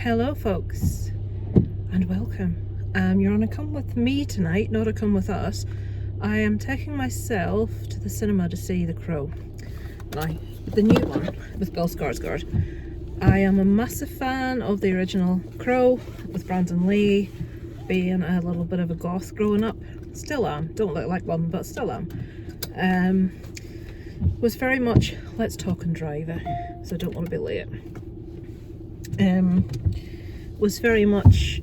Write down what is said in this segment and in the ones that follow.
Hello folks and welcome. You're on a come with me tonight, not a come with us. I am taking myself to the cinema to see The Crow. Now, the new one with Bill Skarsgård. I am a massive fan of the original Crow with Brandon Lee, being a little bit of a goth growing up. Still am, don't look like one, but still am. Was very much let's talk and drive it, so I don't want to be late. Was very much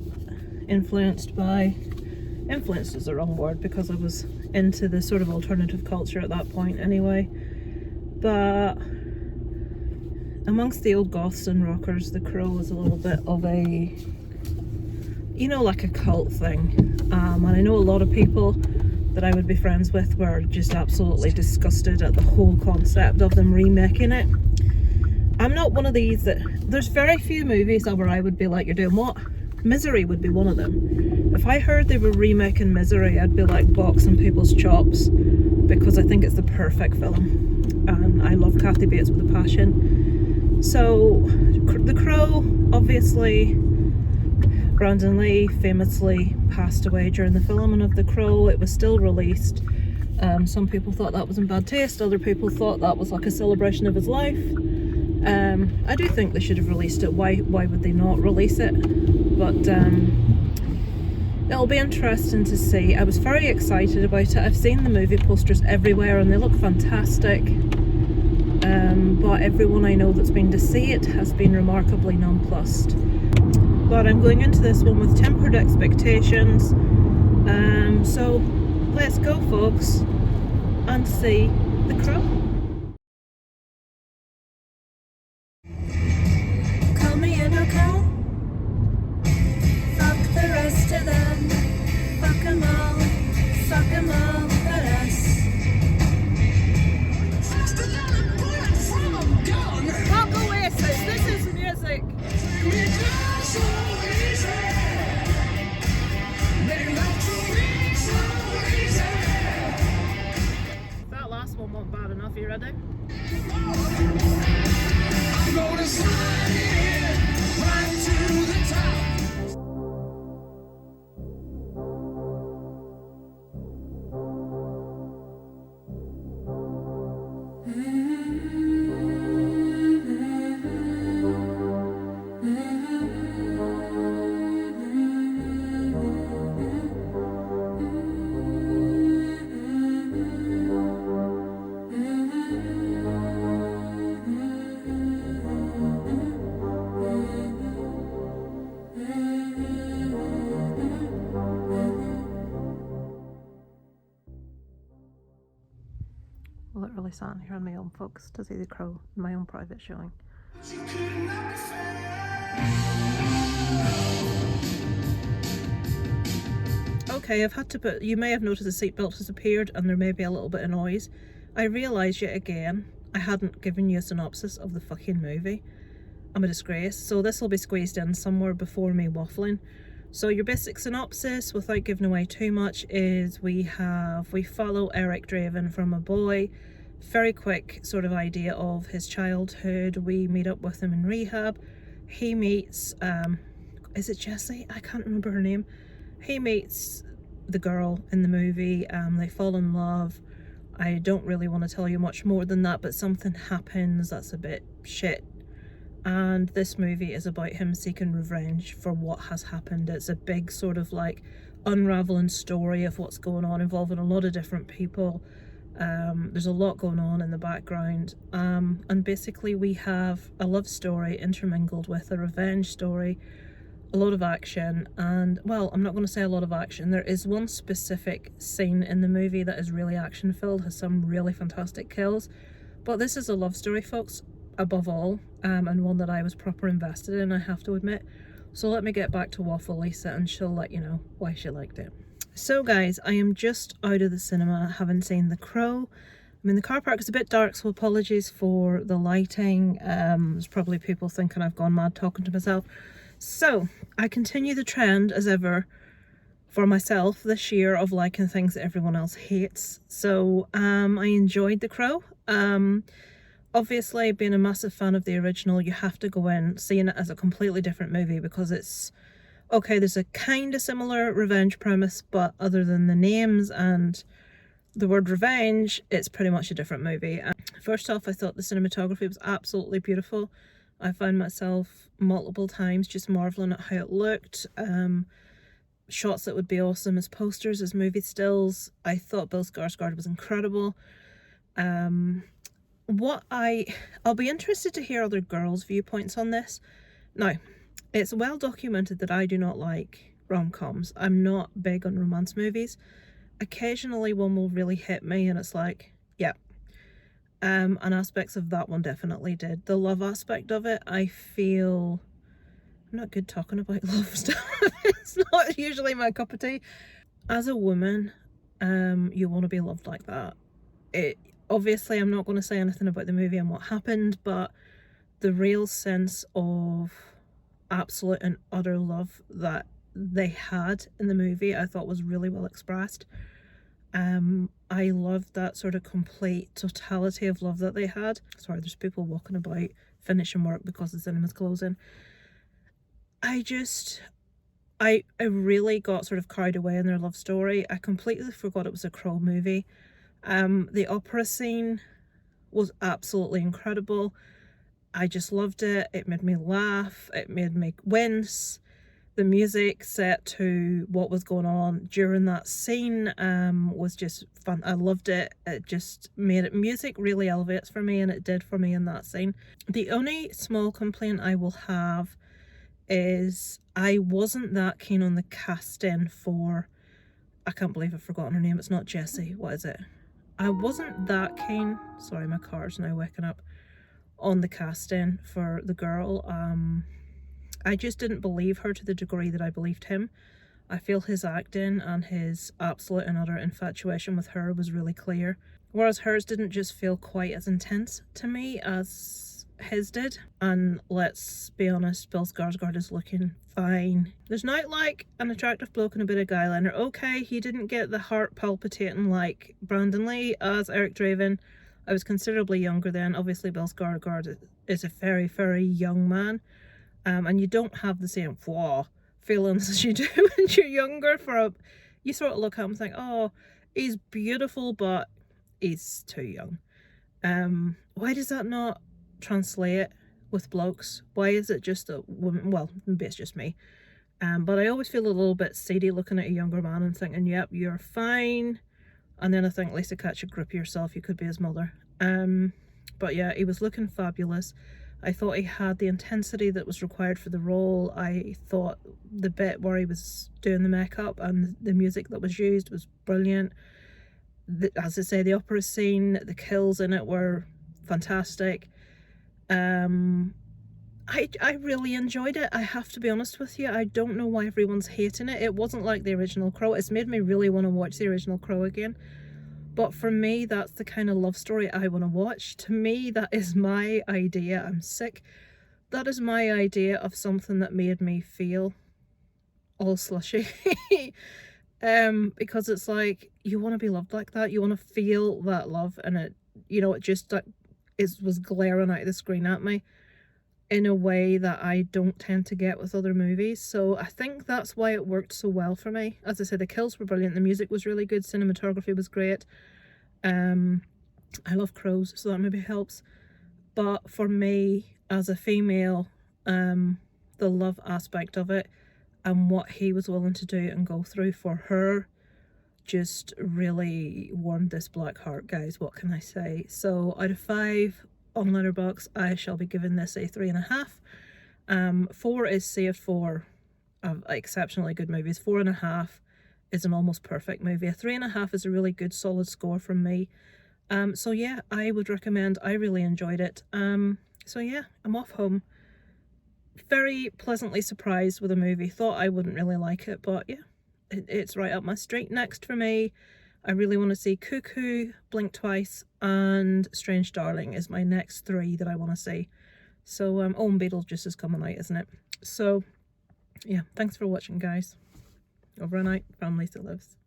influenced is the wrong word because I was into the sort of alternative culture at that point anyway, but amongst the old goths and rockers, The Crow was a little bit of a, you know, like a cult thing, and I know a lot of people that I would be friends with were just absolutely disgusted at the whole concept of them remaking it. I'm not one of these that, there's very few movies where I would be like, you're doing what? Misery would be one of them. If I heard they were remaking Misery, I'd be like boxing people's chops, because I think it's the perfect film and I love Kathy Bates with a passion. So The Crow, obviously Brandon Lee famously passed away during the filming of The Crow. It was still released. Some people thought that was in bad taste, other people thought that was like a celebration of his life. I do think they should have released it. Why would they not release it? But it'll be interesting to see. I was very excited about it. I've seen the movie posters everywhere and they look fantastic. But everyone I know that's been to see it has been remarkably nonplussed. But I'm going into this one with tempered expectations. So let's go, folks, and see The Crow. Call me a no-call. Fuck the rest of them. Fuck 'em all but us. Fuck Oasis, this is music. That last one wasn't bad enough, you ready? I'm gonna slide in right to the top. Literally sat here on my own, folks, to see The Crow in my own private showing. Okay, I've had to put, you may have noticed the seatbelt has appeared and there may be a little bit of noise. I realise yet again I hadn't given you a synopsis of the fucking movie. I'm a disgrace. So this will be squeezed in somewhere before me waffling. So your basic synopsis, without giving away too much, is we follow Eric Draven from a boy. Very quick sort of idea of his childhood. We meet up with him in rehab. He meets, is it Jessie? I can't remember her name. He meets the girl in the movie. They fall in love. I don't really want to tell you much more than that, but something happens that's a bit shit. And this movie is about him seeking revenge for what has happened. It's a big sort of like unraveling story of what's going on, involving a lot of different people. There's a lot going on in the background, and basically we have a love story intermingled with a revenge story, a lot of action, and well, I'm not going to say a lot of action. There is one specific scene in the movie that is really action filled, has some really fantastic kills, but this is a love story, folks, above all, and one that I was proper invested in, I have to admit. So let me get back to Waffle Lisa and she'll let you know why she liked it. So guys, I am just out of the cinema having seen The Crow. I mean, the car park is a bit dark, so apologies for the lighting. There's probably people thinking I've gone mad talking to myself. So I continue the trend as ever for myself this year of liking things that everyone else hates. So I enjoyed The Crow. obviously, being a massive fan of the original, you have to go in seeing it as a completely different movie, because it's, okay, there's a kind of similar revenge premise, but other than the names and the word revenge, it's pretty much a different movie. First off, I thought the cinematography was absolutely beautiful. I found myself multiple times just marveling at how it looked. Shots that would be awesome as posters, as movie stills. I thought Bill Skarsgård was incredible. I'll be interested to hear other girls' viewpoints on this. Now, it's well documented that I do not like rom-coms. I'm not big on romance movies. Occasionally one will really hit me and it's like, yeah. And aspects of that one definitely did. The love aspect of it, I feel, I'm not good talking about love stuff. It's not usually my cup of tea. As a woman, you want to be loved like that. Obviously, I'm not going to say anything about the movie and what happened, but the real sense of absolute and utter love that they had in the movie, I thought was really well expressed. I loved that sort of complete totality of love that they had. Sorry, there's people walking about finishing work because the cinema's closing. I really got sort of carried away in their love story. I completely forgot it was a Crow movie. The opera scene was absolutely incredible. I just loved it. It made me laugh. It made me wince. The music set to what was going on during that scene was just fun. I loved it. It just made it, music really elevates for me, and it did for me in that scene. The only small complaint I will have is I wasn't that keen on the casting for, I can't believe I've forgotten her name. It's not Jessie. What is it? I wasn't that keen. Sorry, my car's now waking up. On the casting for the girl. I just didn't believe her to the degree that I believed him. I feel his acting and his absolute and utter infatuation with her was really clear, whereas hers didn't just feel quite as intense to me as his did. And let's be honest, Bill Skarsgård is looking fine. There's not like an attractive bloke and a bit of guy liner. Okay, he didn't get the heart palpitating like Brandon Lee as Eric Draven. I was considerably younger then. Obviously Bill Skarsgård is a very, very young man. And you don't have the same feelings as you do when you're younger. You sort of look at him and think, oh, he's beautiful, but he's too young. Why does that not translate with blokes? Why is it just a woman? Well, maybe it's just me. But I always feel a little bit seedy looking at a younger man and thinking, yep, you're fine. And then I think, Lisa, catch a grip of yourself, you could be his mother. But yeah, he was looking fabulous. I thought he had the intensity that was required for the role. I thought the bit where he was doing the makeup and the music that was used was brilliant. As I say, the opera scene, the kills in it were fantastic. I really enjoyed it. I have to be honest with you. I don't know why everyone's hating it. It wasn't like the original Crow. It's made me really want to watch the original Crow again. But for me, that's the kind of love story I want to watch. To me, that is my idea. I'm sick. That is my idea of something that made me feel all slushy. Because it's like, you want to be loved like that. You want to feel that love, and it, it just was glaring out of the screen at me in a way that I don't tend to get with other movies. So I think that's why it worked so well for me. As I said, the kills were brilliant, the music was really good, cinematography was great. I love crows, so that maybe helps. But for me, as a female, the love aspect of it and what he was willing to do and go through for her just really warmed this black heart, guys. What can I say? So out of 5 on Letterboxd, I shall be giving this a 3.5. 4 is saved for exceptionally good movies. 4.5 is an almost perfect movie. A 3.5 is a really good solid score from me. So yeah, I would recommend. I really enjoyed it. So yeah, I'm off home. Very pleasantly surprised with a movie. Thought I wouldn't really like it, but yeah, it's right up my street. Next for me, I really want to see Cuckoo, Blink Twice, and Strange Darling is my next 3 that I want to see. So, and Beetlejuice is coming out, isn't it? So, yeah, thanks for watching, guys. Over and out from Lisa Lives.